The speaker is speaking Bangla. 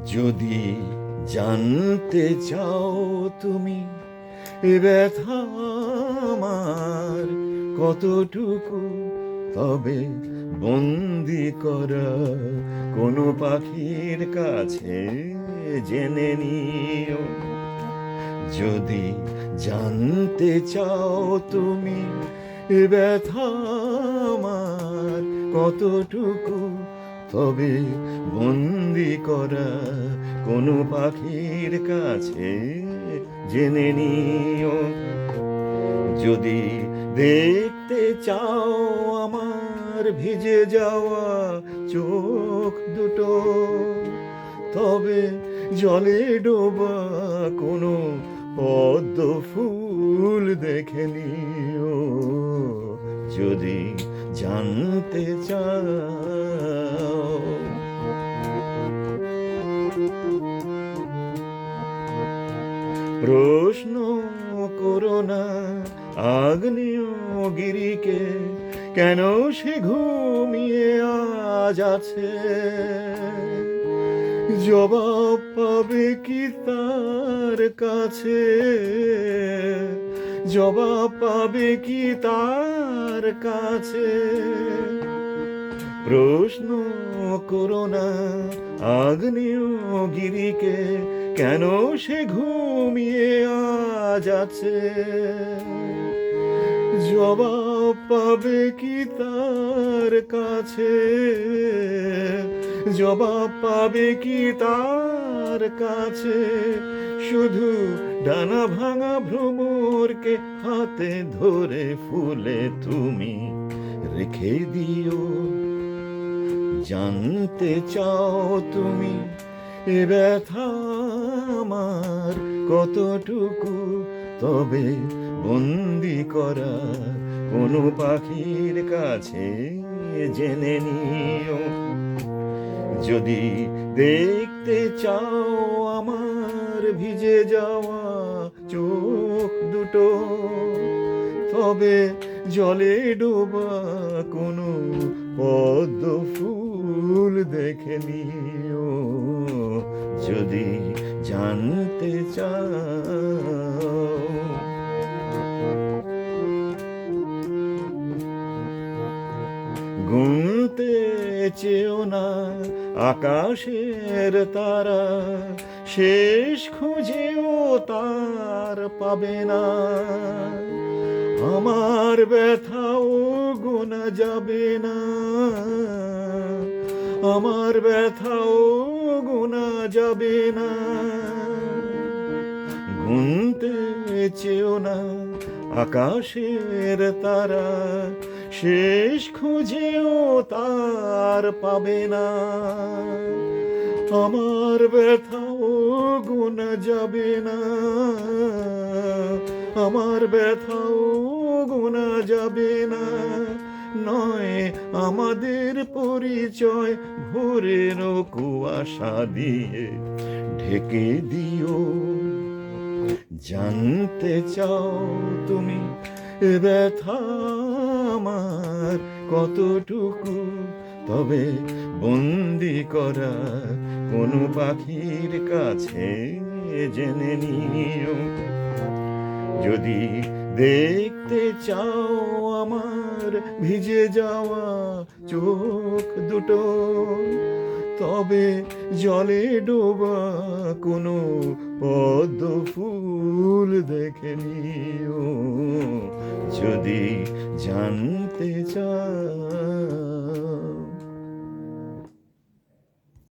যদি জানতে চাও তুমি এ ব্যথা আমার কতটুকু, তবে বন্দি করা কোনো পাখির কাছে জেনে নিও। যদি জানতে চাও তুমি এ ব্যথা আমার কতটুকু, তবে বন্দি করা কোনো পাখির কাছে জেনে নিও। যদি দেখতে চাও আমার ভিজে যাওয়া চোখ দুটো, তবে জলে ডোবা কোনো পদ্ম ফুল দেখে নিও। যদি জানতে চাও। প্রশ্ন করো না আগ্নেয়গিরিকে, কেন সে ঘুমিয়ে আজ আছে। জবাব পাবে কি তার কাছে, জবাব পাবে কি তার কাছে। প্রশ্ন করো না আগ্নেয়গিরিকে, কেন সে ঘুমিয়ে আজ আছে। জবাব পাবে কি তার কাছে, জবাব পাবে কি তার কাছে। শুধু ডানা ভাঙা ভ্রমরকে হাতে ধরে ফুলে তুমি রেখে দিও। জানতে চাও তুমি এ ব্যথা আমার কতটুকু, তবে বন্দি করা কোনো পাখির কাছে জেনে নিও। যদি দেখতে চাও আমার ভিজে যাওয়া চোখ দুটো, তবে জলে ডোবা কোনো পদ্ম ফুল দেখে নিও। যদি জানতে চাও। গুনতে চেও না আকাশের তারা, শেষ খুঁজেও তার পাবে না। আমার ব্যথাও গোনা যাবে না, আমার ব্যথাও গোনা যাবে না। গুনতে চেও না আকাশের তারা, শেষ খুঁজেও তার পাবে না। আমার ব্যথাও গোনা যাবে না, আমার ব্যথাও গোনা যাবে না। নয় আমাদের পরিচয় ভোরের কুয়াশা দিয়ে ঢেকে দিও। জানতে চাও তুমি এ ব্যথা আমার কতটুকু, তবে বন্দি করা কোনো পাখির কাছে জেনে নিও। যদি দেখতে চাও আমার ভিজে যাওয়া চোখ দুটো, তবে জলে ডোবা কোনো পদ্ম ফুল দেখে নিও। যদি জানতে চাও।